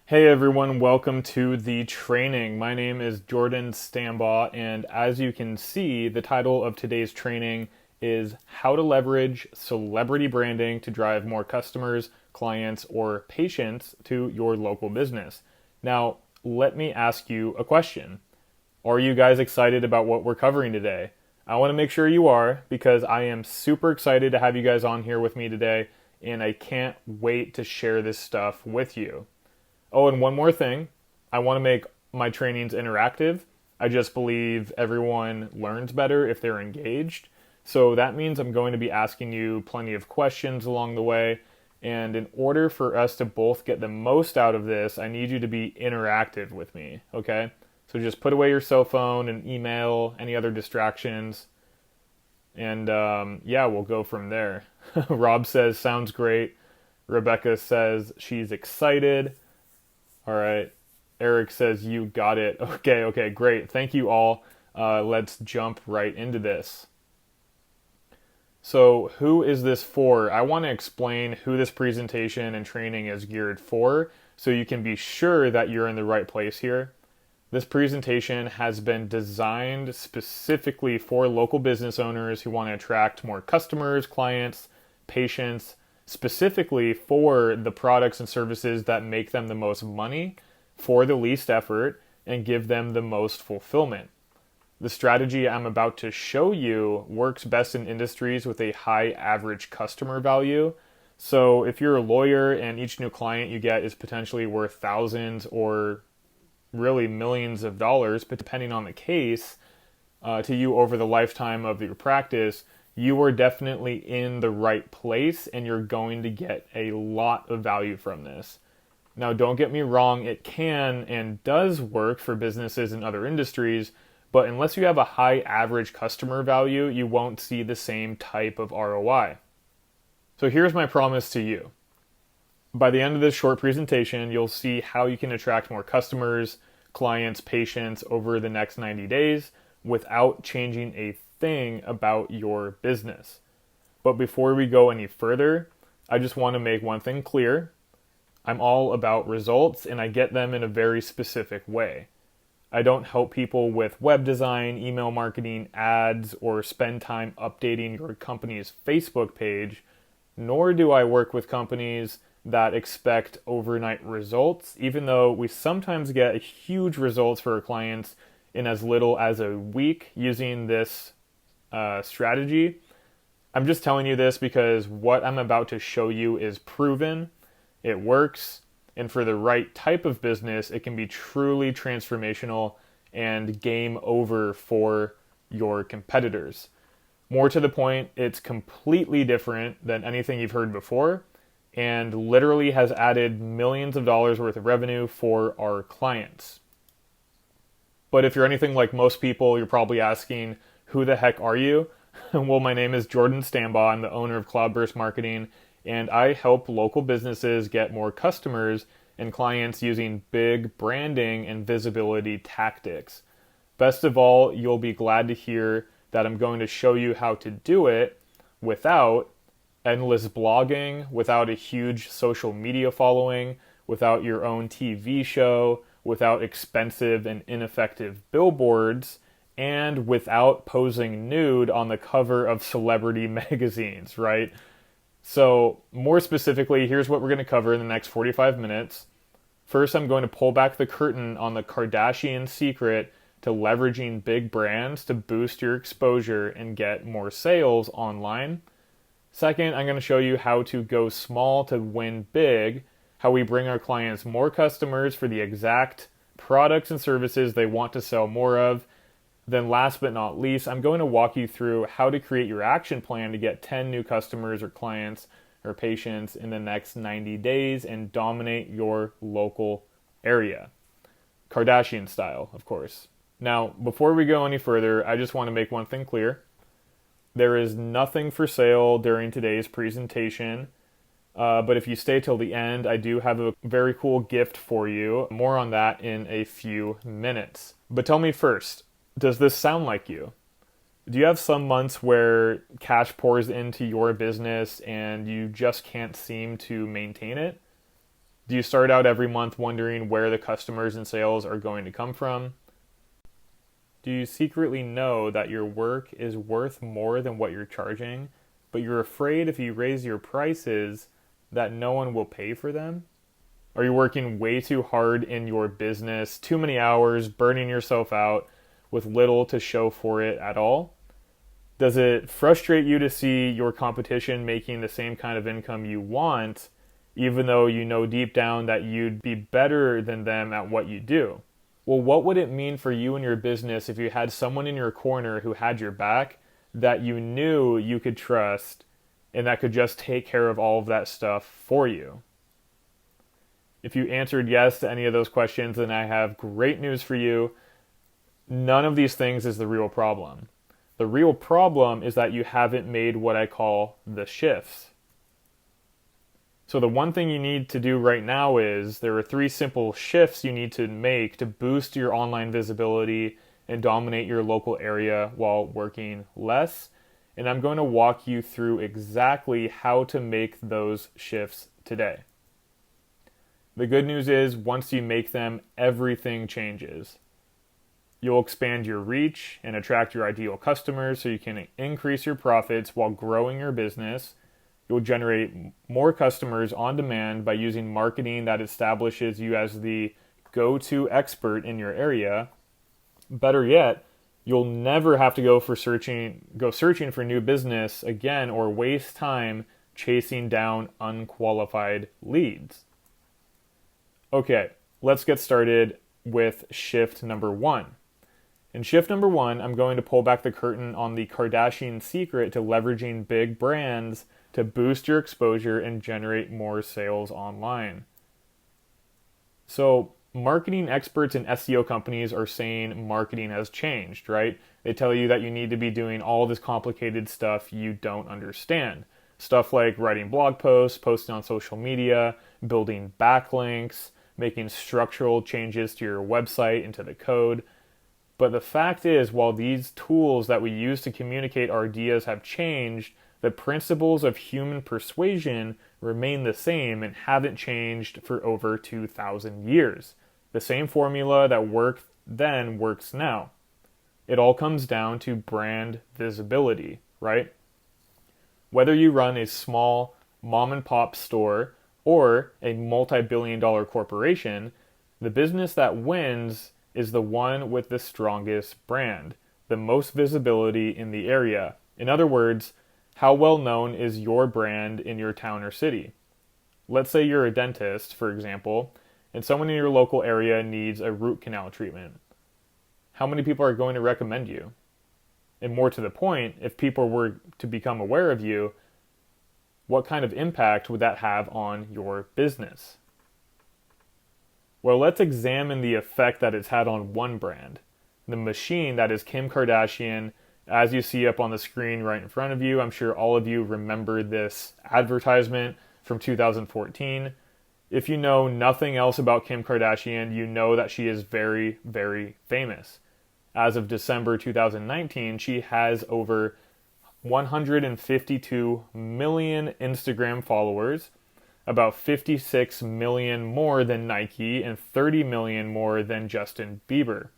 Hey everyone, welcome to the training. My name is Jordan Stambaugh, and as you can see, the title of today's training is How to Leverage Celebrity Branding to Drive More Customers, Clients, or Patients to Your Local Business. Now, let me ask you a question. Are you guys excited about what we're covering today? I want to make sure you are because I am super excited to have you guys on here with me today, and I can't wait to share this stuff with you. Oh, and one more thing. I want to make my trainings interactive. I just believe everyone learns better if they're engaged. So that means I'm going to be asking you plenty of questions along the way. And in order for us to both get the most out of this, I need you to be interactive with me, okay? So just put away your cell phone and email, any other distractions. And yeah, we'll go from there. Rob says, sounds great. Rebecca says she's excited. All right. Eric says, you got it. Okay, great. Thank you all. Let's jump right into this. So who is this for? I want to explain who this presentation and training is geared for so you can be sure that you're in the right place here. This presentation has been designed specifically for local business owners who want to attract more customers, clients, patients, specifically for the products and services that make them the most money for the least effort and give them the most fulfillment. The strategy I'm about to show you works best in industries with a high average customer value. So if you're a lawyer and each new client you get is potentially worth thousands or really millions of dollars, but depending on the case, to you over the lifetime of your practice, you are definitely in the right place and you're going to get a lot of value from this. Now, don't get me wrong, it can and does work for businesses in other industries, but unless you have a high average customer value, you won't see the same type of ROI. So here's my promise to you. By the end of this short presentation, you'll see how you can attract more customers, clients, patients over the next 90 days without changing a thing about your business. But before we go any further, I just want to make one thing clear. I'm all about results and I get them in a very specific way. I don't help people with web design, email marketing, ads, or spend time updating your company's Facebook page, nor do I work with companies that expect overnight results, even though we sometimes get huge results for our clients in as little as a week using this strategy. I'm just telling you this because what I'm about to show you is proven, it works, and for the right type of business, it can be truly transformational and game over for your competitors. More to the point, it's completely different than anything you've heard before and literally has added millions of dollars worth of revenue for our clients. But if you're anything like most people, you're probably asking, who the heck are you? Well, my name is Jordan Stambaugh. I'm the owner of Cloudburst Marketing, and I help local businesses get more customers and clients using big branding and visibility tactics. Best of all, you'll be glad to hear that I'm going to show you how to do it without endless blogging, without a huge social media following, without your own TV show, without expensive and ineffective billboards, and without posing nude on the cover of celebrity magazines, right? So more specifically, here's what we're going to cover in the next 45 minutes. First, I'm going to pull back the curtain on the Kardashian secret to leveraging big brands to boost your exposure and get more sales online. Second, I'm going to show you how to go small to win big, how we bring our clients more customers for the exact products and services they want to sell more of. Then last but not least, I'm going to walk you through how to create your action plan to get 10 new customers or clients or patients in the next 90 days and dominate your local area. Kardashian style, of course. Now, before we go any further, I just want to make one thing clear. There is nothing for sale during today's presentation, but if you stay till the end, I do have a very cool gift for you. More on that in a few minutes. But tell me first, does this sound like you? Do you have some months where cash pours into your business and you just can't seem to maintain it? Do you start out every month wondering where the customers and sales are going to come from? Do you secretly know that your work is worth more than what you're charging, but you're afraid if you raise your prices that no one will pay for them? Are you working way too hard in your business, too many hours, burning yourself out with little to show for it at all? Does it frustrate you to see your competition making the same kind of income you want, even though you know deep down that you'd be better than them at what you do? Well, what would it mean for you and your business if you had someone in your corner who had your back, that you knew you could trust, and that could just take care of all of that stuff for you? If you answered yes to any of those questions, then I have great news for you. None of these things is the real problem. The real problem is that you haven't made what I call the shifts. So the one thing you need to do right now is there are 3 simple shifts you need to make to boost your online visibility and dominate your local area while working less. And I'm going to walk you through exactly how to make those shifts today. The good news is once you make them, everything changes. You'll expand your reach and attract your ideal customers so you can increase your profits while growing your business. You'll generate more customers on demand by using marketing that establishes you as the go-to expert in your area. Better yet, you'll never have to go searching for new business again or waste time chasing down unqualified leads. Okay, let's get started with shift number 1. In shift number 1, I'm going to pull back the curtain on the Kardashian secret to leveraging big brands to boost your exposure and generate more sales online. So, marketing experts and SEO companies are saying marketing has changed, right? They tell you that you need to be doing all this complicated stuff you don't understand. Stuff like writing blog posts, posting on social media, building backlinks, making structural changes to your website and to the code. But the fact is, while these tools that we use to communicate our ideas have changed, the principles of human persuasion remain the same and haven't changed for over 2,000 years. The same formula that worked then works now. It all comes down to brand visibility, right? Whether you run a small mom and pop store or a multi-billion-dollar corporation, the business that wins is the one with the strongest brand, the most visibility in the area. In other words, how well known is your brand in your town or city? Let's say you're a dentist, for example, and someone in your local area needs a root canal treatment. How many people are going to recommend you? And more to the point, if people were to become aware of you, what kind of impact would that have on your business? Well, let's examine the effect that it's had on one brand, the machine that is Kim Kardashian. As you see up on the screen right in front of you, I'm sure all of you remember this advertisement from 2014. If you know nothing else about Kim Kardashian, you know that she is very, very famous. As of December 2019, she has over 152 million Instagram followers, about 56 million more than Nike, and 30 million more than Justin Bieber.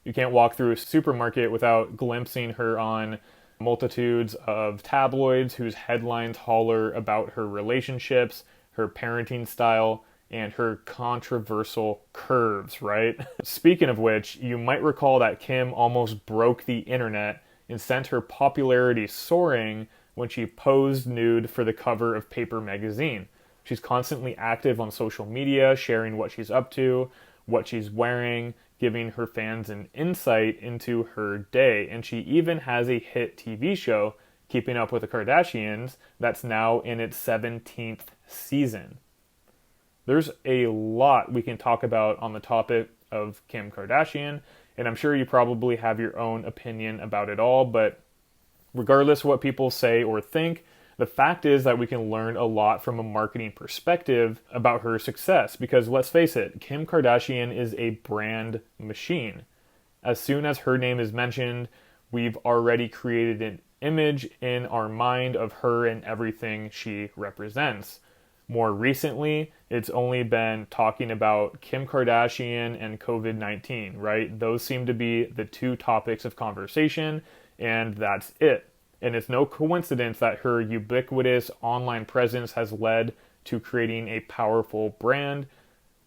You can't walk through a supermarket without glimpsing her on multitudes of tabloids whose headlines holler about her relationships, her parenting style, and her controversial curves, right? Speaking of which, you might recall that Kim almost broke the internet and sent her popularity soaring when she posed nude for the cover of Paper magazine. She's constantly active on social media, sharing what she's up to, what she's wearing, giving her fans an insight into her day. And she even has a hit TV show, Keeping Up with the Kardashians, that's now in its 17th season. There's a lot we can talk about on the topic of Kim Kardashian, and I'm sure you probably have your own opinion about it all, but regardless of what people say or think, the fact is that we can learn a lot from a marketing perspective about her success, because let's face it, Kim Kardashian is a brand machine. As soon as her name is mentioned, we've already created an image in our mind of her and everything she represents. More recently, it's only been talking about Kim Kardashian and COVID-19, right? Those seem to be the two topics of conversation, and that's it. And it's no coincidence that her ubiquitous online presence has led to creating a powerful brand,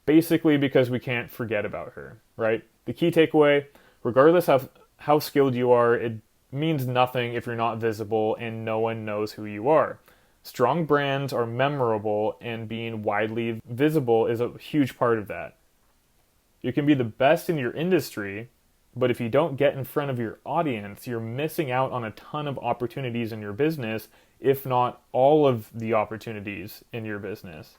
basically because we can't forget about her, right? The key takeaway, regardless of how skilled you are, it means nothing if you're not visible and no one knows who you are. Strong brands are memorable, and being widely visible is a huge part of that. You can be the best in your industry, but if you don't get in front of your audience, you're missing out on a ton of opportunities in your business, if not all of the opportunities in your business.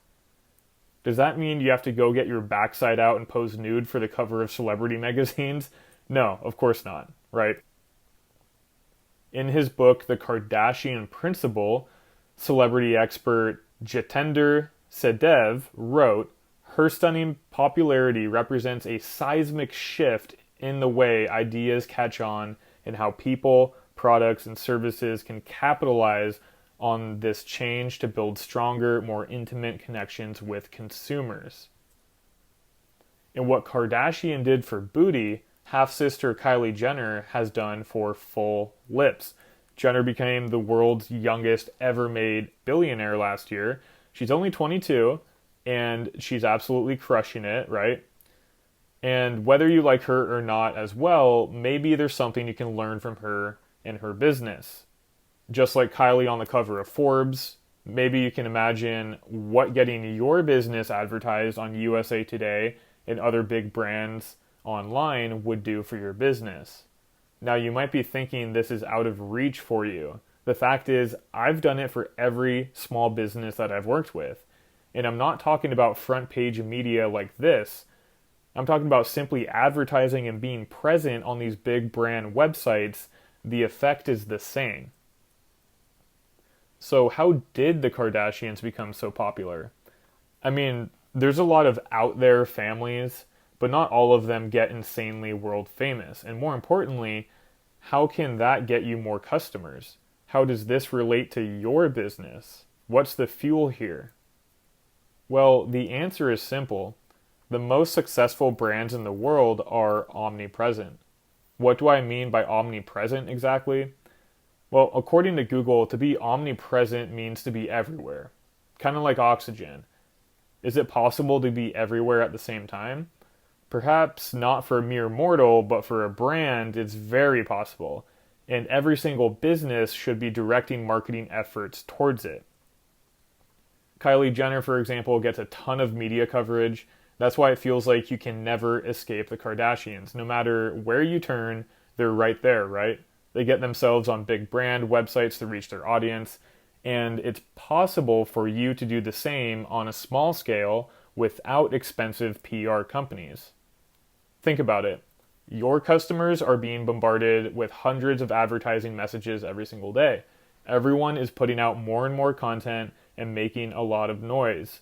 Does that mean you have to go get your backside out and pose nude for the cover of celebrity magazines? No, of course not, right? In his book, The Kardashian Principle, celebrity expert Jitendra Sadev wrote, "Her stunning popularity represents a seismic shift in the way ideas catch on and how people, products, and services can capitalize on this change to build stronger, more intimate connections with consumers." And what Kardashian did for booty, half-sister Kylie Jenner has done for full lips. Jenner became the world's youngest ever made billionaire last year. She's only 22, and she's absolutely crushing it, right? And whether you like her or not as well, maybe there's something you can learn from her and her business. Just like Kylie on the cover of Forbes, maybe you can imagine what getting your business advertised on USA Today and other big brands online would do for your business. Now, you might be thinking this is out of reach for you. The fact is, I've done it for every small business that I've worked with. And I'm not talking about front page media like this. I'm talking about simply advertising and being present on these big brand websites. The effect is the same. So how did the Kardashians become so popular? I mean, there's a lot of out there families, but not all of them get insanely world famous. And more importantly, how can that get you more customers? How does this relate to your business? What's the fuel here? Well, the answer is simple. The most successful brands in the world are omnipresent. What do I mean by omnipresent exactly? Well, according to Google, to be omnipresent means to be everywhere, kind of like oxygen. Is it possible to be everywhere at the same time? Perhaps not for a mere mortal, but for a brand, it's very possible. And every single business should be directing marketing efforts towards it. Kylie Jenner, for example, gets a ton of media coverage. That's why it feels like you can never escape the Kardashians. No matter where you turn, they're right there, right? They get themselves on big brand websites to reach their audience. And it's possible for you to do the same on a small scale without expensive PR companies. Think about it. Your customers are being bombarded with hundreds of advertising messages every single day. Everyone is putting out more and more content and making a lot of noise.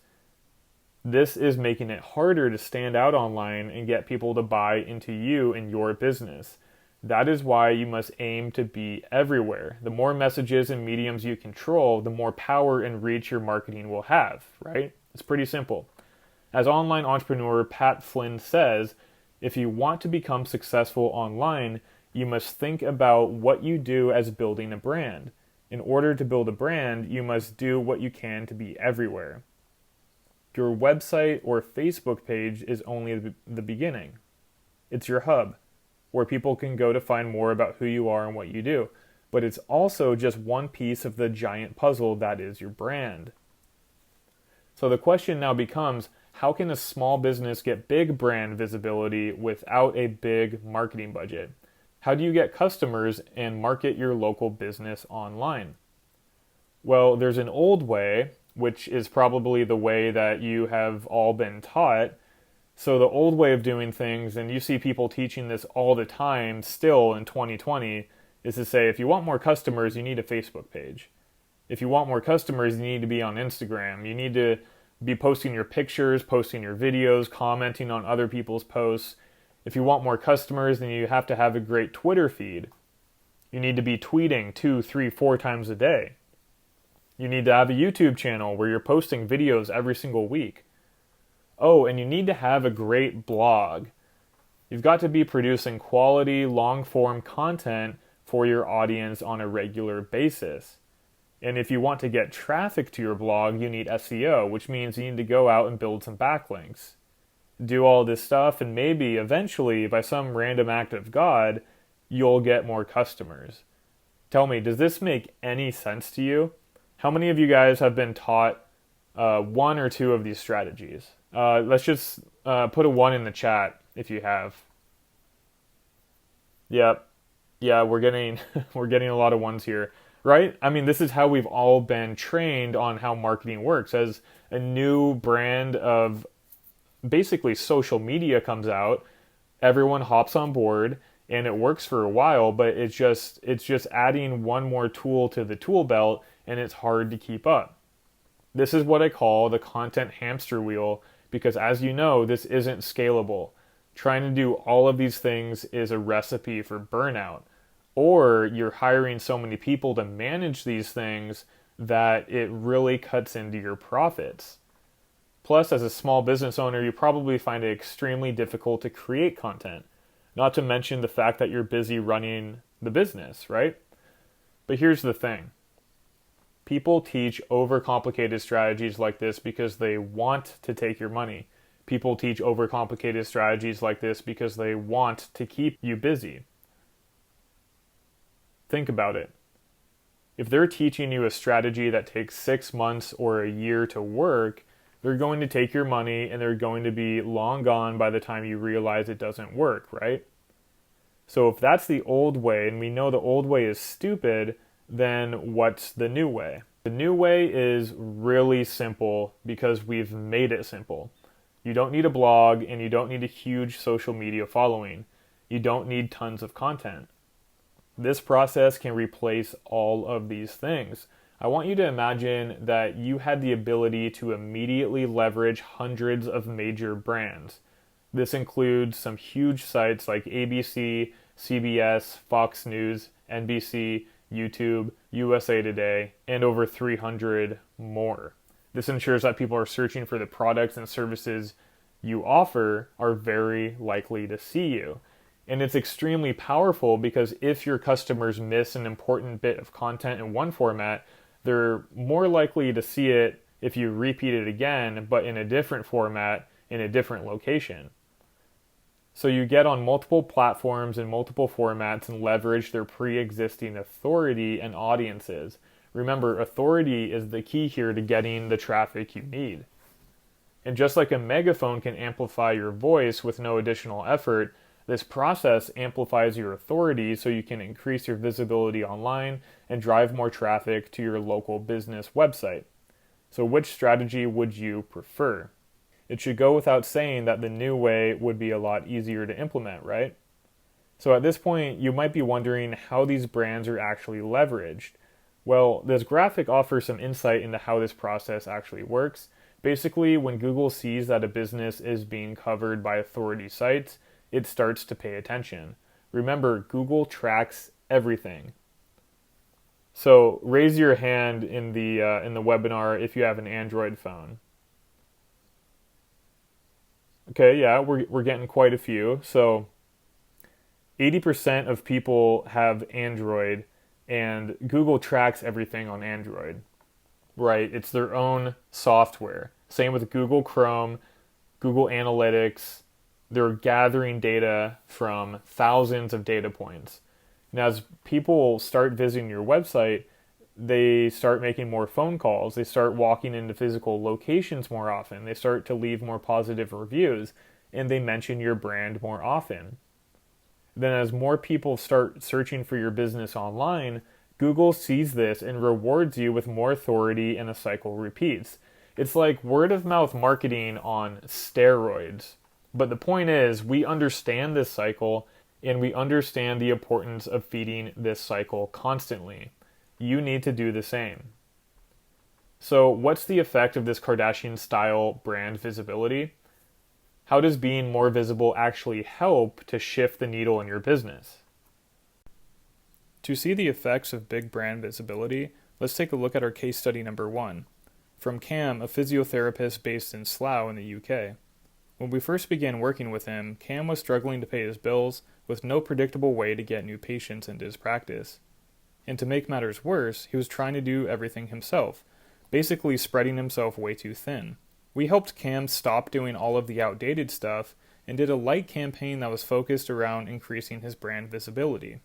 This is making it harder to stand out online and get people to buy into you and your business. That is why you must aim to be everywhere. The more messages and mediums you control, the more power and reach your marketing will have, right? It's pretty simple. As online entrepreneur Pat Flynn says, if you want to become successful online, you must think about what you do as building a brand. In order to build a brand, you must do what you can to be everywhere. Your website or Facebook page is only the beginning. It's your hub, where people can go to find more about who you are and what you do. But it's also just one piece of the giant puzzle that is your brand. So the question now becomes, how can a small business get big brand visibility without a big marketing budget? How do you get customers and market your local business online? Well, there's an old way, which is probably the way that you have all been taught. So the old way of doing things, and you see people teaching this all the time still in 2020, is to say, if you want more customers, you need a Facebook page. If you want more customers, you need to be on Instagram. You need to be posting your pictures, posting your videos, commenting on other people's posts. If you want more customers, then you have to have a great Twitter feed. You need to be tweeting 2, 3, 4 times a day. You need to have a YouTube channel where you're posting videos every single week. Oh, and you need to have a great blog. You've got to be producing quality, long-form content for your audience on a regular basis. And if you want to get traffic to your blog, you need SEO, which means you need to go out and build some backlinks. Do all this stuff, and maybe eventually, by some random act of God, you'll get more customers. Tell me, does this make any sense to you? How many of you guys have been taught one or two of these strategies? Let's just put a 1 in the chat if you have. Yep. Yeah, we're getting we're getting a lot of 1s here, right? I mean, this is how we've all been trained on how marketing works. As a new brand of basically social media comes out, everyone hops on board and it works for a while, but it's just adding one more tool to the tool belt, and it's hard to keep up. This is what I call the content hamster wheel, because as you know, this isn't scalable. Trying to do all of these things is a recipe for burnout. Or you're hiring so many people to manage these things that it really cuts into your profits. Plus, as a small business owner, you probably find it extremely difficult to create content. Not to mention the fact that you're busy running the business, right? But here's the thing. People teach overcomplicated strategies like this because they want to take your money. People teach overcomplicated strategies like this because they want to keep you busy. Think about it. If they're teaching you a strategy that takes 6 months or a year to work, they're going to take your money and they're going to be long gone by the time you realize it doesn't work, right? So if that's the old way, and we know the old way is stupid, then what's the new way? The new way is really simple because we've made it simple. You don't need a blog and you don't need a huge social media following. You don't need tons of content. This process can replace all of these things. I want you to imagine that you had the ability to immediately leverage hundreds of major brands. This includes some huge sites like ABC, CBS, Fox News, NBC, YouTube, USAToday, and over 300 more. This ensures that people are searching for the products and services you offer are very likely to see you. And it's extremely powerful because if your customers miss an important bit of content in one format, they're more likely to see it if you repeat it again, but in a different format, in a different location. So you get on multiple platforms and multiple formats and leverage their pre-existing authority and audiences. Remember, authority is the key here to getting the traffic you need. And just like a megaphone can amplify your voice with no additional effort, this process amplifies your authority so you can increase your visibility online and drive more traffic to your local business website. So which strategy would you prefer? It should go without saying that the new way would be a lot easier to implement, right? So at this point, you might be wondering how these brands are actually leveraged. Well, this graphic offers some insight into how this process actually works. Basically, when Google sees that a business is being covered by authority sites, it starts to pay attention. Remember, Google tracks everything. So raise your hand in the webinar if you have an Android phone. Okay, yeah, we're getting quite a few. So 80% of people have Android, and Google tracks everything on Android. Right? It's their own software. Same with Google Chrome, Google Analytics. They're gathering data from thousands of data points. And as people start visiting your website, they start making more phone calls. They start walking into physical locations more often. They start to leave more positive reviews, and they mention your brand more often. Then as more people start searching for your business online, Google sees this and rewards you with more authority, and the cycle repeats. It's like word of mouth marketing on steroids. But the point is, we understand this cycle, and we understand the importance of feeding this cycle constantly. You need to do the same. So what's the effect of this Kardashian-style brand visibility? How does being more visible actually help to shift the needle in your business? To see the effects of big brand visibility, Let's take a look at our case study number 1. From Cam, a physiotherapist based in Slough in the UK. When we first began working with him, Cam was struggling to pay his bills with no predictable way to get new patients into his practice. And to make matters worse, he was trying to do everything himself, basically spreading himself way too thin. We helped Cam stop doing all of the outdated stuff and did a light campaign that was focused around increasing his brand visibility.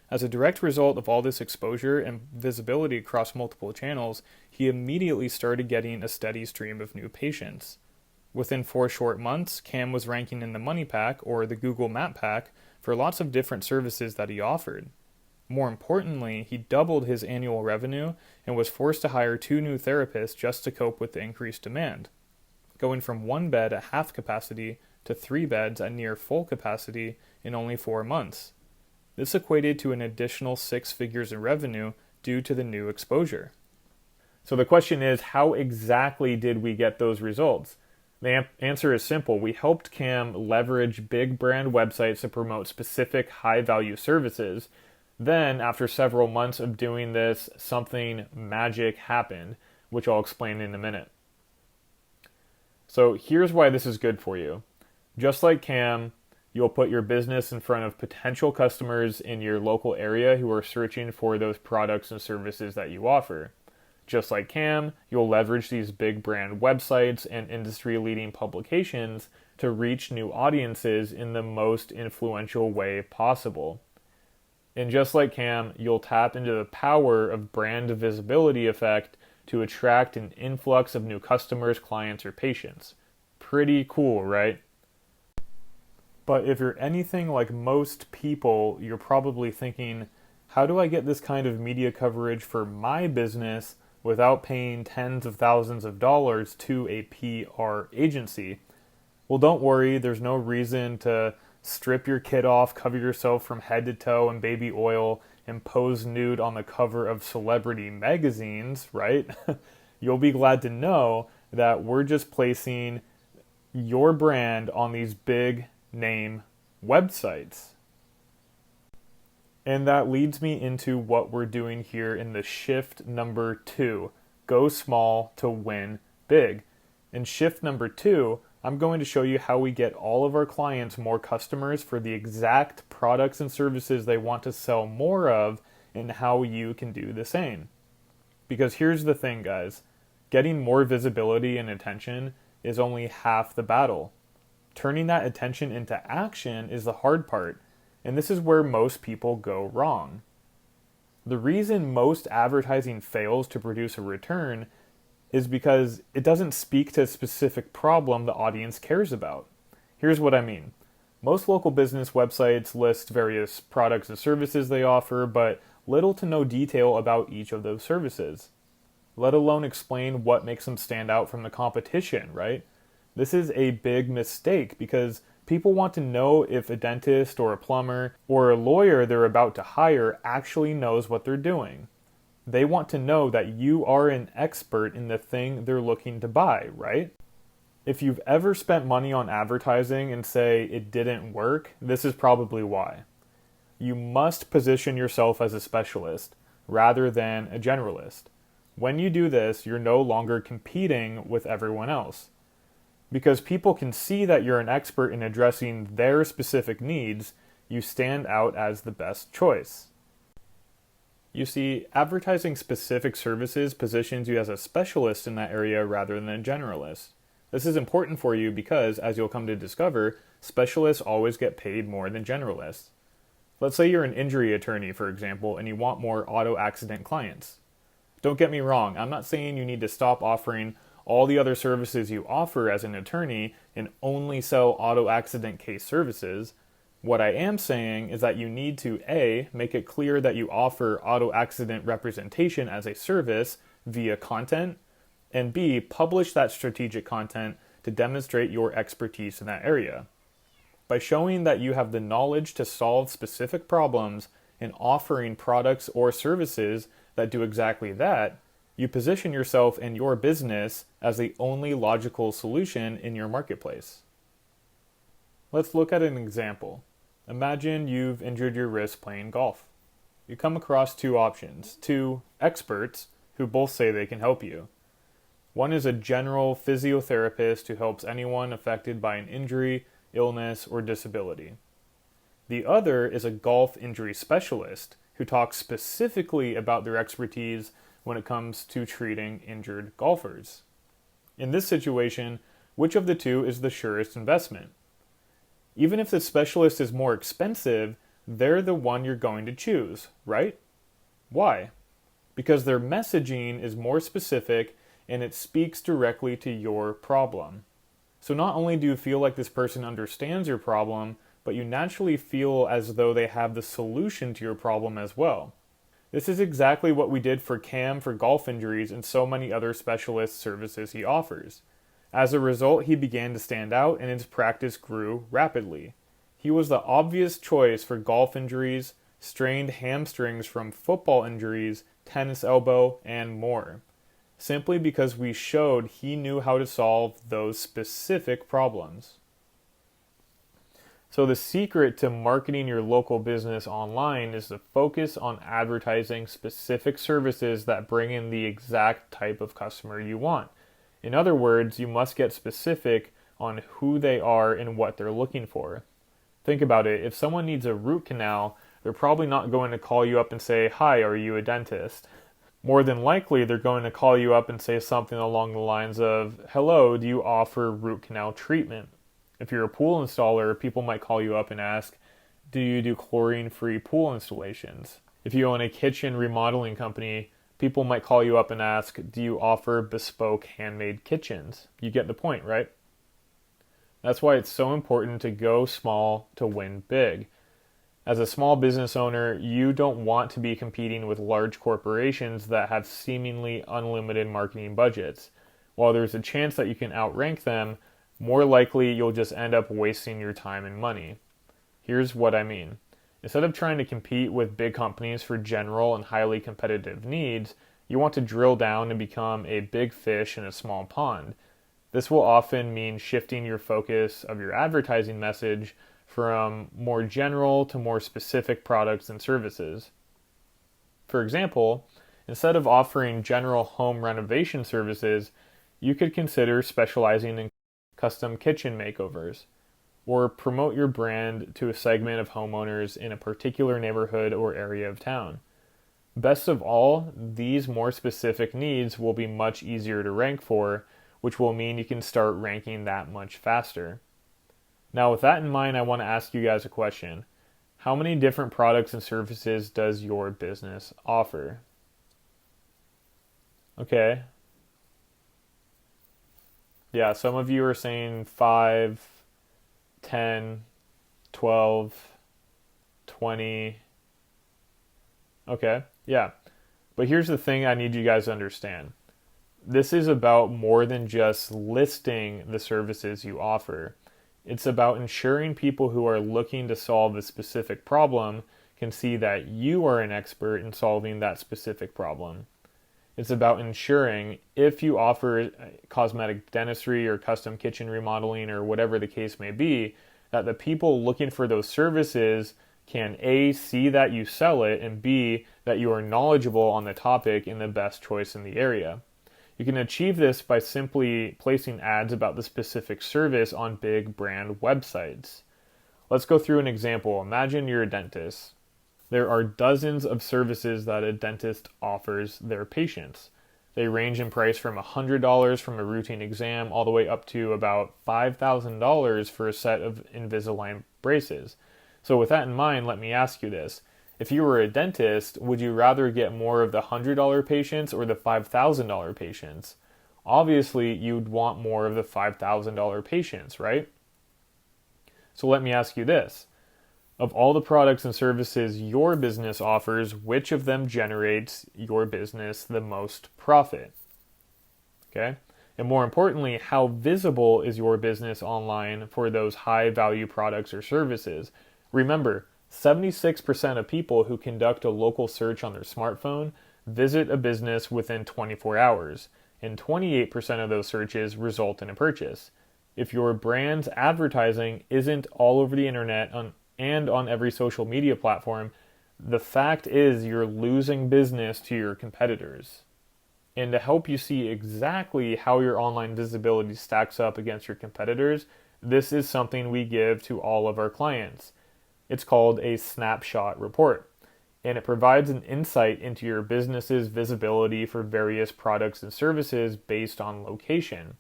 As a direct result of all this exposure and visibility across multiple channels, he immediately started getting a steady stream of new patients. Within 4 short months, Cam was ranking in the Money Pack or the Google Map Pack for lots of different services that he offered. More importantly, he doubled his annual revenue and was forced to hire 2 new therapists just to cope with the increased demand, going from 1 bed at half capacity to 3 beds at near full capacity in only 4 months. This equated to an additional 6 figures in revenue due to the new exposure. So the question is, how exactly did we get those results? The answer is simple. We helped Cam leverage big brand websites to promote specific high-value services. Then, after several months of doing this, something magic happened, which I'll explain in a minute. So here's why this is good for you. Just like Cam, you'll put your business in front of potential customers in your local area who are searching for those products and services that you offer. Just like Cam, you'll leverage these big brand websites and industry-leading publications to reach new audiences in the most influential way possible. And just like Cam, you'll tap into the power of brand visibility effect to attract an influx of new customers, clients, or patients. Pretty cool, right? But if you're anything like most people, you're probably thinking, how do I get this kind of media coverage for my business without paying tens of thousands of dollars to a PR agency? Well, don't worry, there's no reason to strip your kid off, cover yourself from head to toe in baby oil, and pose nude on the cover of celebrity magazines, right? You'll be glad to know that we're just placing your brand on these big name websites. And that leads me into what we're doing here in the shift number 2, go small to win big. In shift number 2, I'm going to show you how we get all of our clients more customers for the exact products and services they want to sell more of, and how you can do the same. Because here's the thing, guys. Getting more visibility and attention is only half the battle. Turning that attention into action is the hard part, and this is where most people go wrong. The reason most advertising fails to produce a return is because it doesn't speak to a specific problem the audience cares about. Here's what I mean. Most local business websites list various products and services they offer, but little to no detail about each of those services, let alone explain what makes them stand out from the competition, right? This is a big mistake because people want to know if a dentist or a plumber or a lawyer they're about to hire actually knows what they're doing. They want to know that you are an expert in the thing they're looking to buy, right? If you've ever spent money on advertising and say it didn't work, this is probably why. You must position yourself as a specialist rather than a generalist. When you do this, you're no longer competing with everyone else. Because people can see that you're an expert in addressing their specific needs, you stand out as the best choice. You see, advertising specific services positions you as a specialist in that area rather than a generalist. This is important for you because, as you'll come to discover, specialists always get paid more than generalists. Let's say you're an injury attorney, for example, and you want more auto accident clients. Don't get me wrong, I'm not saying you need to stop offering all the other services you offer as an attorney and only sell auto accident case services. What I am saying is that you need to A, make it clear that you offer auto accident representation as a service via content, and B, publish that strategic content to demonstrate your expertise in that area. By showing that you have the knowledge to solve specific problems and offering products or services that do exactly that, you position yourself and your business as the only logical solution in your marketplace. Let's look at an example. Imagine you've injured your wrist playing golf. you come across two options, two experts who both say they can help you. One is a general physiotherapist who helps anyone affected by an injury, illness, or disability. The other is a golf injury specialist who talks specifically about their expertise when it comes to treating injured golfers. In this situation, which of the two is the surest investment? Even if the specialist is more expensive, they're the one you're going to choose, right? Why? Because their messaging is more specific and it speaks directly to your problem. So not only do you feel like this person understands your problem, but you naturally feel as though they have the solution to your problem as well. This is exactly what we did for Cam for golf injuries and so many other specialist services he offers. As a result, he began to stand out and his practice grew rapidly. He was the obvious choice for golf injuries, strained hamstrings from football injuries, tennis elbow, and more, simply because we showed he knew how to solve those specific problems. So the secret to marketing your local business online is to focus on advertising specific services that bring in the exact type of customer you want. In other words, you must get specific on who they are and what they're looking for. Think about it. If someone needs a root canal, they're probably not going to call you up and say, "Hi, are you a dentist?" More than likely, they're going to call you up and say something along the lines of, "Hello, do you offer root canal treatment?" If you're a pool installer, people might call you up and ask, "Do you do chlorine-free pool installations?" If you own a kitchen remodeling company, people might call you up and ask, "Do you offer bespoke handmade kitchens?" You get the point, right? That's why it's so important to go small to win big. As a small business owner, you don't want to be competing with large corporations that have seemingly unlimited marketing budgets. While there's a chance that you can outrank them, more likely you'll just end up wasting your time and money. Here's what I mean. Instead of trying to compete with big companies for general and highly competitive needs, you want to drill down and become a big fish in a small pond. This will often mean shifting your focus of your advertising message from more general to more specific products and services. For example, instead of offering general home renovation services, you could consider specializing in custom kitchen makeovers, or promote your brand to a segment of homeowners in a particular neighborhood or area of town. Best of all, these more specific needs will be much easier to rank for, which will mean you can start ranking that much faster. Now, with that in mind, I want to ask you guys a question. How many different products and services does your business offer? Okay. Yeah, some of you are saying 5, 10, 12, 20. Okay, yeah. But here's the thing I need you guys to understand. This is about more than just listing the services you offer. It's about ensuring people who are looking to solve a specific problem can see that you are an expert in solving that specific problem. It's about ensuring if you offer cosmetic dentistry or custom kitchen remodeling or whatever the case may be, that the people looking for those services can A, see that you sell it, and B, that you are knowledgeable on the topic and the best choice in the area. You can achieve this by simply placing ads about the specific service on big brand websites. Let's go through an example. Imagine you're a dentist. There are dozens of services that a dentist offers their patients. They range in price from $100 from a routine exam all the way up to about $5,000 for a set of Invisalign braces. So with that in mind, let me ask you this. If you were a dentist, would you rather get more of the $100 patients or the $5,000 patients? Obviously, you'd want more of the $5,000 patients, right? So let me ask you this. Of all the products and services your business offers, which of them generates your business the most profit? Okay? And more importantly, how visible is your business online for those high value products or services? Remember, 76% of people who conduct a local search on their smartphone visit a business within 24 hours, and 28% of those searches result in a purchase. If your brand's advertising isn't all over the internet and on every social media platform, The fact is you're losing business to your competitors. And to help you see exactly how your online visibility stacks up against your competitors, this is something we give to all of our clients. It's called a snapshot report, and it provides an insight into your business's visibility for various products and services based on location.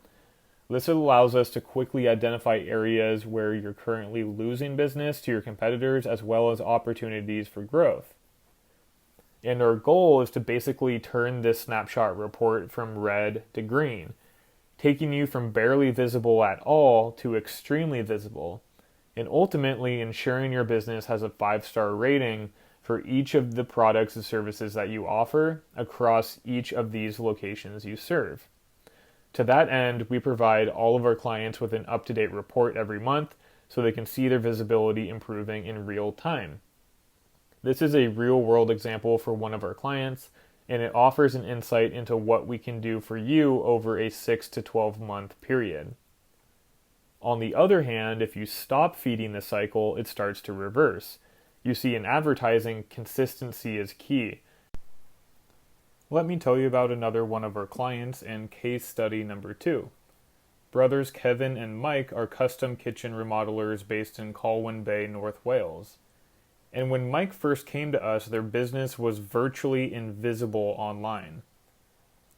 This allows us to quickly identify areas where you're currently losing business to your competitors as well as opportunities for growth. And our goal is to basically turn this snapshot report from red to green, taking you from barely visible at all to extremely visible, and ultimately ensuring your business has a 5-star rating for each of the products and services that you offer across each of these locations you serve. To that end, we provide all of our clients with an up-to-date report every month so they can see their visibility improving in real time. This is a real-world example for one of our clients, and it offers an insight into what we can do for you over a 6 to 12 month period. On the other hand, if you stop feeding the cycle, it starts to reverse. You see, in advertising, consistency is key. Let me tell you about another one of our clients and case study number 2. Brothers Kevin and Mike are custom kitchen remodelers based in Colwyn Bay, North Wales. And when Mike first came to us, their business was virtually invisible online.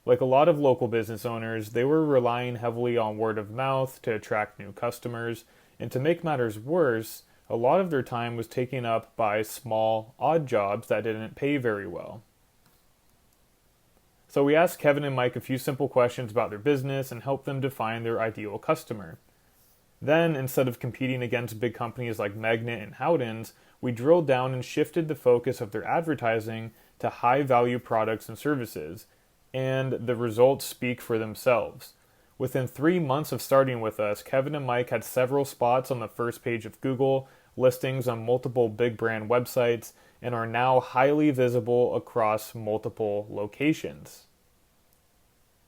Like a lot of local business owners, they were relying heavily on word of mouth to attract new customers, and to make matters worse, a lot of their time was taken up by small, odd jobs that didn't pay very well. So we asked Kevin and Mike a few simple questions about their business and helped them define their ideal customer. Then, instead of competing against big companies like Magnet and Howdens, we drilled down and shifted the focus of their advertising to high-value products and services, and the results speak for themselves. Within 3 months of starting with us, Kevin and Mike had several spots on the first page of Google, listings on multiple big brand websites, and are now highly visible across multiple locations.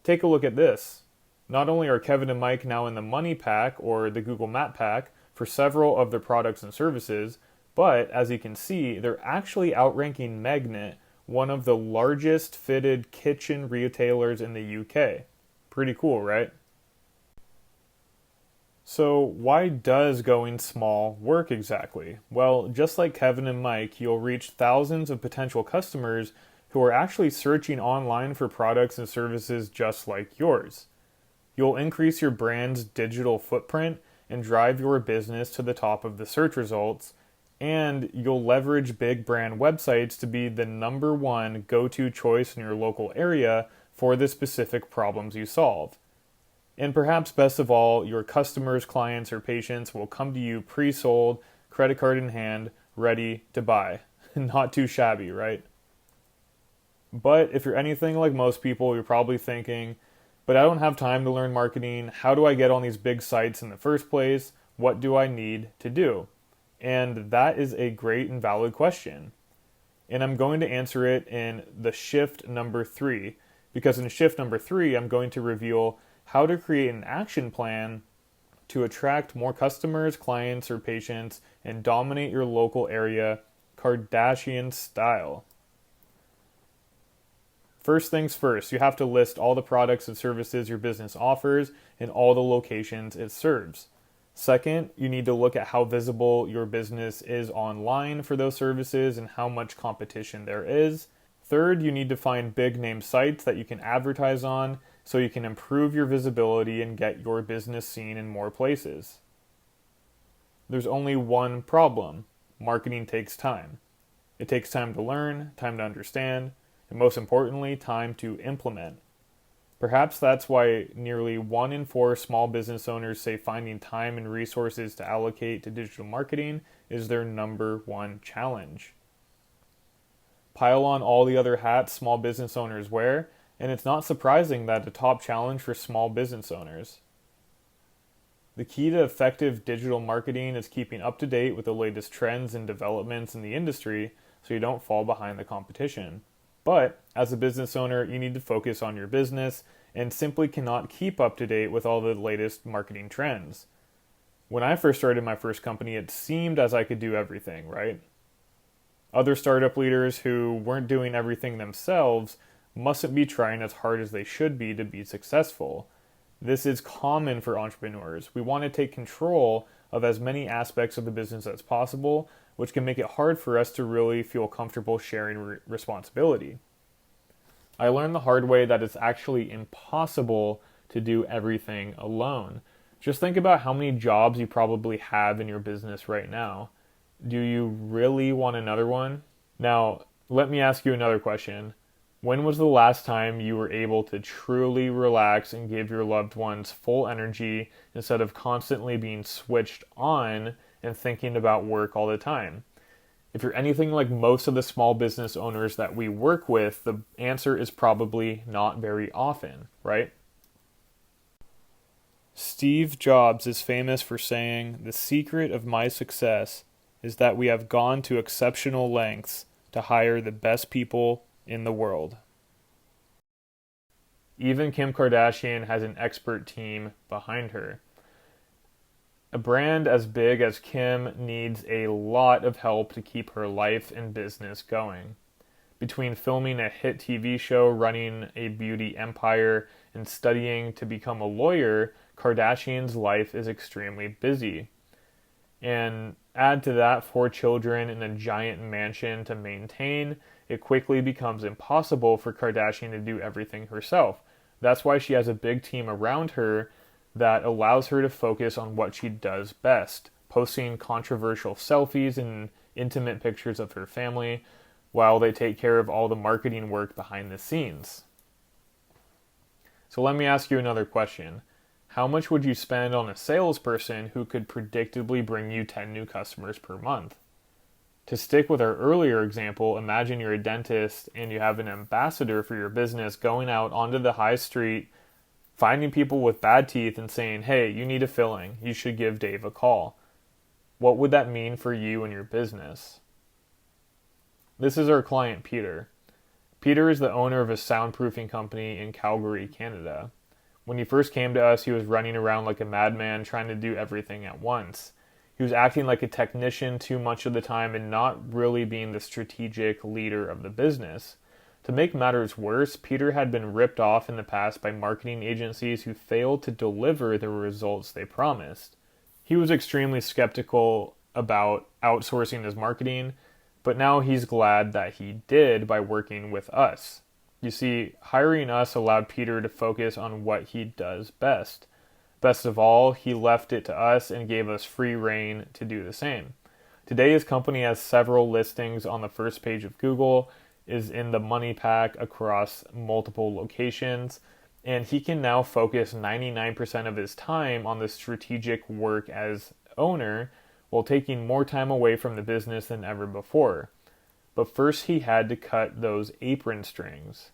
Take a look at this. Not only are Kevin and Mike now in the Money Pack or the Google Map Pack for several of their products and services, but as you can see, they're actually outranking Magnet, one of the largest fitted kitchen retailers in the UK. Pretty cool, right? So why does going small work exactly? Well, just like Kevin and Mike, you'll reach thousands of potential customers who are actually searching online for products and services just like yours. You'll increase your brand's digital footprint and drive your business to the top of the search results, and you'll leverage big brand websites to be the number one go-to choice in your local area for the specific problems you solve. And perhaps best of all, your customers, clients, or patients will come to you pre-sold, credit card in hand, ready to buy. Not too shabby, right? But if you're anything like most people, you're probably thinking, but I don't have time to learn marketing. How do I get on these big sites in the first place? What do I need to do? And that is a great and valid question. And I'm going to answer it in the shift number 3, because in shift number 3, I'm going to reveal how to create an action plan to attract more customers, clients, or patients and dominate your local area Kardashian style. First things first, you have to list all the products and services your business offers and all the locations it serves. Second, you need to look at how visible your business is online for those services and how much competition there is. Third, you need to find big name sites that you can advertise on so you can improve your visibility and get your business seen in more places. There's only one problem. Marketing takes time. It takes time to learn, time to understand, and most importantly, time to implement. Perhaps that's why nearly 1 in 4 small business owners say finding time and resources to allocate to digital marketing is their number one challenge. Pile on all the other hats small business owners wear, and it's not surprising that a top challenge for small business owners. The key to effective digital marketing is keeping up to date with the latest trends and developments in the industry so you don't fall behind the competition. But as a business owner, you need to focus on your business and simply cannot keep up to date with all the latest marketing trends. When I first started my first company, it seemed as I could do everything, right? Other startup leaders who weren't doing everything themselves mustn't be trying as hard as they should be to be successful. This is common for entrepreneurs. We want to take control of as many aspects of the business as possible, which can make it hard for us to really feel comfortable sharing responsibility. I learned the hard way that it's actually impossible to do everything alone. Just think about how many jobs you probably have in your business right now. Do you really want another one? Now, let me ask you another question. When was the last time you were able to truly relax and give your loved ones full energy instead of constantly being switched on and thinking about work all the time? If you're anything like most of the small business owners that we work with, the answer is probably not very often, right? Steve Jobs is famous for saying, "The secret of my success is that we have gone to exceptional lengths to hire the best people in the world." Even Kim Kardashian has an expert team behind her. A brand as big as Kim needs a lot of help to keep her life and business going. Between filming a hit TV show, running a beauty empire, and studying to become a lawyer, Kardashian's life is extremely busy. And add to that 4 children in a giant mansion to maintain, it quickly becomes impossible for Kardashian to do everything herself. That's why she has a big team around her that allows her to focus on what she does best, posting controversial selfies and intimate pictures of her family while they take care of all the marketing work behind the scenes. So let me ask you another question. How much would you spend on a salesperson who could predictably bring you 10 new customers per month? To stick with our earlier example, imagine you're a dentist and you have an ambassador for your business going out onto the high street, finding people with bad teeth and saying, "Hey, you need a filling. You should give Dave a call." What would that mean for you and your business? This is our client, Peter. Peter is the owner of a soundproofing company in Calgary, Canada. When he first came to us, he was running around like a madman trying to do everything at once. He was acting like a technician too much of the time and not really being the strategic leader of the business. To make matters worse, Peter had been ripped off in the past by marketing agencies who failed to deliver the results they promised. He was extremely skeptical about outsourcing his marketing, but now he's glad that he did by working with us. You see, hiring us allowed Peter to focus on what he does best. Best of all, he left it to us and gave us free rein to do the same. Today, his company has several listings on the first page of Google, is in the money pack across multiple locations, and he can now focus 99% of his time on the strategic work as owner while taking more time away from the business than ever before. But first he had to cut those apron strings.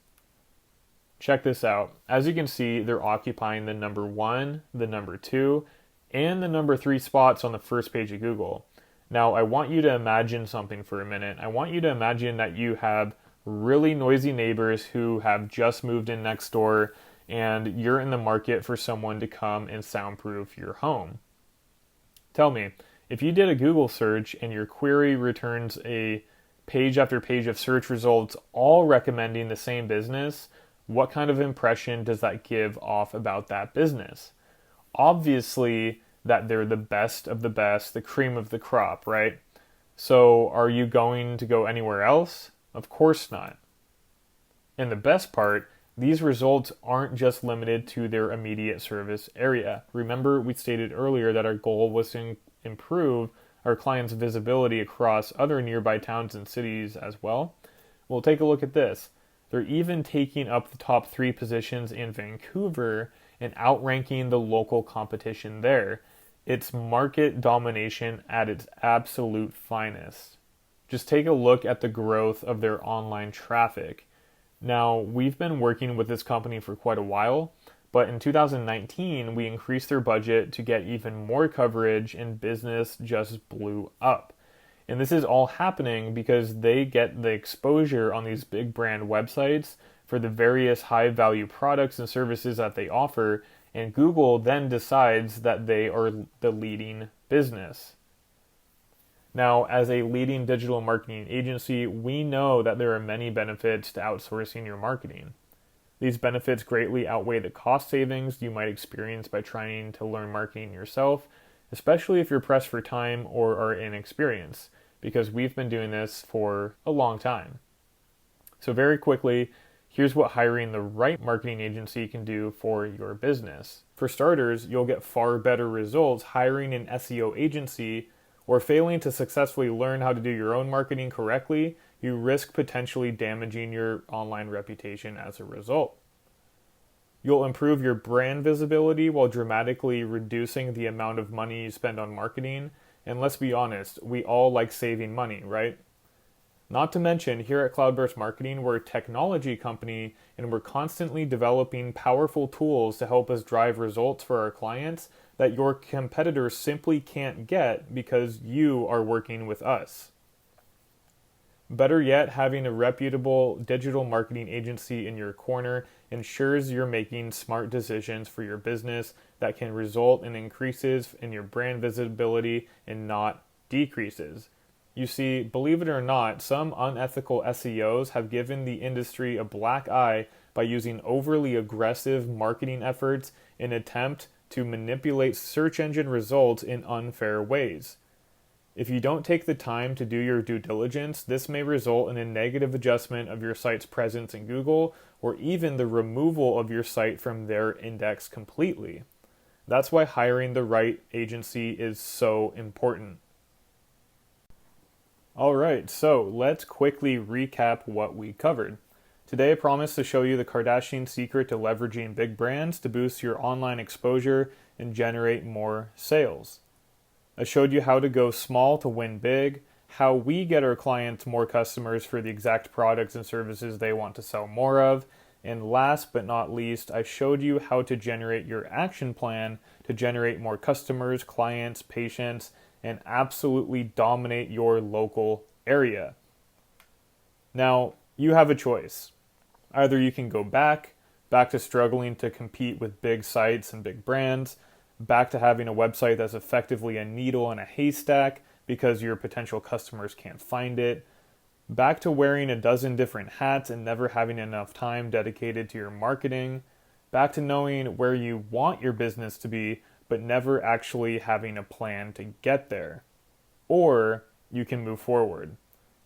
Check this out. As you can see, they're occupying the number 1, the number 2, and the number 3 spots on the first page of Google. Now, I want you to imagine something for a minute. I want you to imagine that you have really noisy neighbors who have just moved in next door, and you're in the market for someone to come and soundproof your home. Tell me, if you did a Google search and your query returns a page after page of search results all recommending the same business, what kind of impression does that give off about that business? Obviously, that they're the best of the best, the cream of the crop, right? So are you going to go anywhere else? Of course not. And the best part, these results aren't just limited to their immediate service area. Remember, we stated earlier that our goal was to improve our clients' visibility across other nearby towns and cities as well. Well, take a look at this. They're even taking up the top 3 positions in Vancouver and outranking the local competition there. It's market domination at its absolute finest. Just take a look at the growth of their online traffic. Now, we've been working with this company for quite a while, but in 2019, we increased their budget to get even more coverage and business just blew up. And this is all happening because they get the exposure on these big brand websites for the various high value products and services that they offer, and Google then decides that they are the leading business. Now, as a leading digital marketing agency, we know that there are many benefits to outsourcing your marketing. These benefits greatly outweigh the cost savings you might experience by trying to learn marketing yourself, especially if you're pressed for time or are inexperienced, because we've been doing this for a long time. So very quickly, here's what hiring the right marketing agency can do for your business. For starters, you'll get far better results hiring an SEO agency, or failing to successfully learn how to do your own marketing correctly, you risk potentially damaging your online reputation as a result. You'll improve your brand visibility while dramatically reducing the amount of money you spend on marketing. And let's be honest, we all like saving money, right? Not to mention, here at Cloudburst Marketing, we're a technology company and we're constantly developing powerful tools to help us drive results for our clients that your competitors simply can't get because you are working with us. Better yet, having a reputable digital marketing agency in your corner ensures you're making smart decisions for your business that can result in increases in your brand visibility and not decreases. You see, believe it or not, some unethical SEOs have given the industry a black eye by using overly aggressive marketing efforts in an attempt to manipulate search engine results in unfair ways. If you don't take the time to do your due diligence, this may result in a negative adjustment of your site's presence in Google, or even the removal of your site from their index completely. That's why hiring the right agency is so important. Alright, so let's quickly recap what we covered. Today I promised to show you the Kardashian secret to leveraging big brands to boost your online exposure and generate more sales. I showed you how to go small to win big, how we get our clients more customers for the exact products and services they want to sell more of, and last but not least, I showed you how to generate your action plan to generate more customers, clients, patients, and absolutely dominate your local area. Now, you have a choice. Either you can go back to struggling to compete with big sites and big brands, back to having a website that's effectively a needle in a haystack because your potential customers can't find it, back to wearing a dozen different hats and never having enough time dedicated to your marketing, back to knowing where you want your business to be but never actually having a plan to get there. Or you can move forward.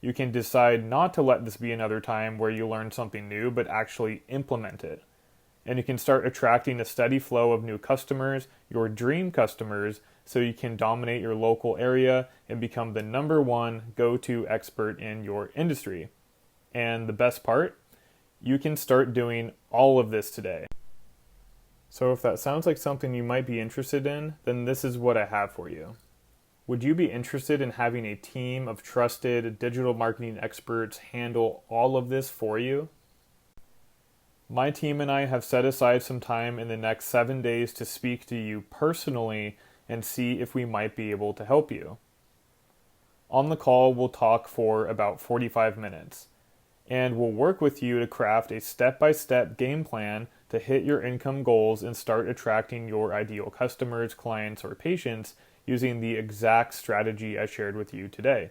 You can decide not to let this be another time where you learn something new, but actually implement it. And you can start attracting a steady flow of new customers, your dream customers, so you can dominate your local area and become the number one go-to expert in your industry. And the best part, you can start doing all of this today. So if that sounds like something you might be interested in, then this is what I have for you. Would you be interested in having a team of trusted digital marketing experts handle all of this for you? My team and I have set aside some time in the next 7 days to speak to you personally and see if we might be able to help you. On the call, we'll talk for about 45 minutes, and we'll work with you to craft a step-by-step game plan to hit your income goals and start attracting your ideal customers, clients, or patients using the exact strategy I shared with you today.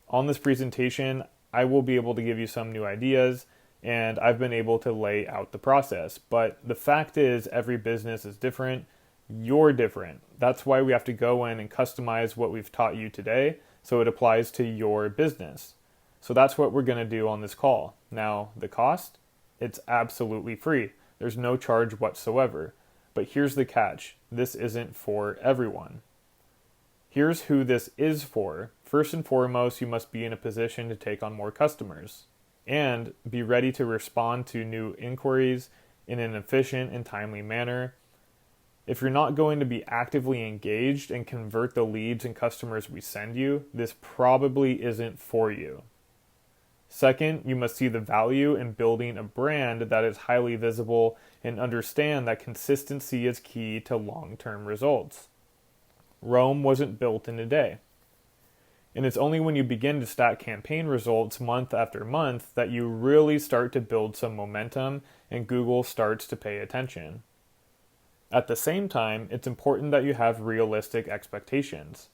On this presentation, I will be able to give you some new ideas, and I've been able to lay out the process. But the fact is, every business is different. You're different. That's why we have to go in and customize what we've taught you today so it applies to your business. So that's what we're going to do on this call. Now, the cost? It's absolutely free. There's no charge whatsoever. But here's the catch. This isn't for everyone. Here's who this is for. First and foremost, you must be in a position to take on more customers and be ready to respond to new inquiries in an efficient and timely manner. If you're not going to be actively engaged and convert the leads and customers we send you, this probably isn't for you. Second, you must see the value in building a brand that is highly visible and understand that consistency is key to long-term results. Rome wasn't built in a day. And it's only when you begin to stack campaign results month after month that you really start to build some momentum and Google starts to pay attention. At the same time, it's important that you have realistic expectations.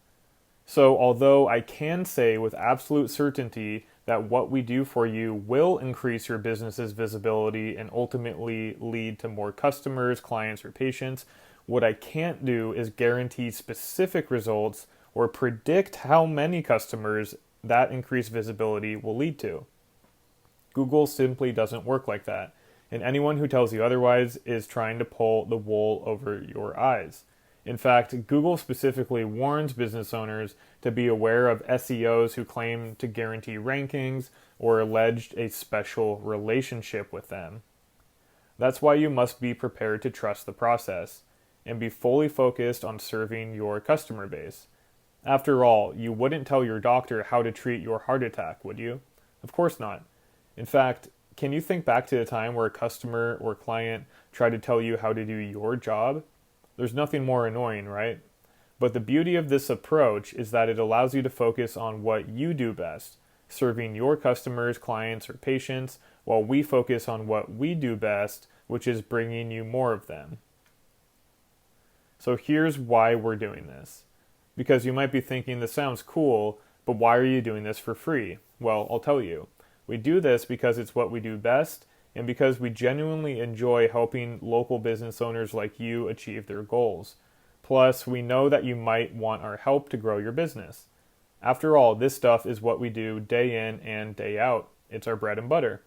So although I can say with absolute certainty that what we do for you will increase your business's visibility and ultimately lead to more customers, clients, or patients, what I can't do is guarantee specific results or predict how many customers that increased visibility will lead to. Google simply doesn't work like that, and anyone who tells you otherwise is trying to pull the wool over your eyes. In fact, Google specifically warns business owners to be aware of SEOs who claim to guarantee rankings or alleged a special relationship with them. That's why you must be prepared to trust the process and be fully focused on serving your customer base. After all, you wouldn't tell your doctor how to treat your heart attack, would you? Of course not. In fact, can you think back to a time where a customer or client tried to tell you how to do your job? There's nothing more annoying, right? But the beauty of this approach is that it allows you to focus on what you do best, serving your customers, clients, or patients, while we focus on what we do best, which is bringing you more of them. So here's why we're doing this. Because you might be thinking, this sounds cool, but why are you doing this for free? Well, I'll tell you. We do this because it's what we do best, and because we genuinely enjoy helping local business owners like you achieve their goals. Plus, we know that you might want our help to grow your business. After all, this stuff is what we do day in and day out. It's our bread and butter.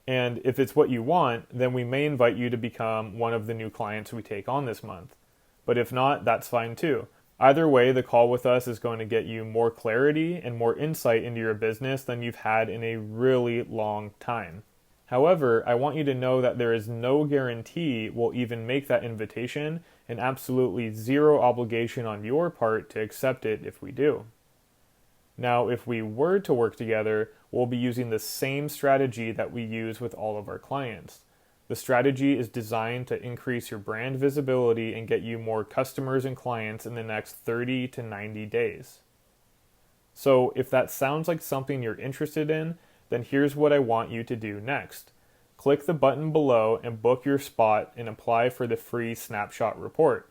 And if it's what you want, then we may invite you to become one of the new clients we take on this month. But if not, that's fine too. Either way, the call with us is going to get you more clarity and more insight into your business than you've had in a really long time. However, I want you to know that there is no guarantee we'll even make that invitation and absolutely zero obligation on your part to accept it if we do. Now, if we were to work together, we'll be using the same strategy that we use with all of our clients. The strategy is designed to increase your brand visibility and get you more customers and clients in the next 30 to 90 days. So if that sounds like something you're interested in, then here's what I want you to do next. Click the button below and book your spot and apply for the free snapshot report.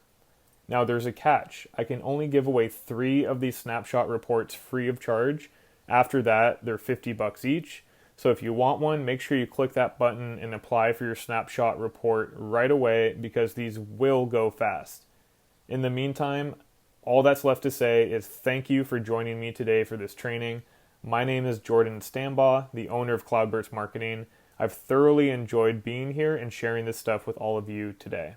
Now there's a catch. I can only give away 3 of these snapshot reports free of charge. After that, they're $50 each. So if you want one, make sure you click that button and apply for your snapshot report right away because these will go fast. In the meantime, all that's left to say is thank you for joining me today for this training. My name is Jordan Stambaugh, the owner of Cloudburst Marketing. I've thoroughly enjoyed being here and sharing this stuff with all of you today.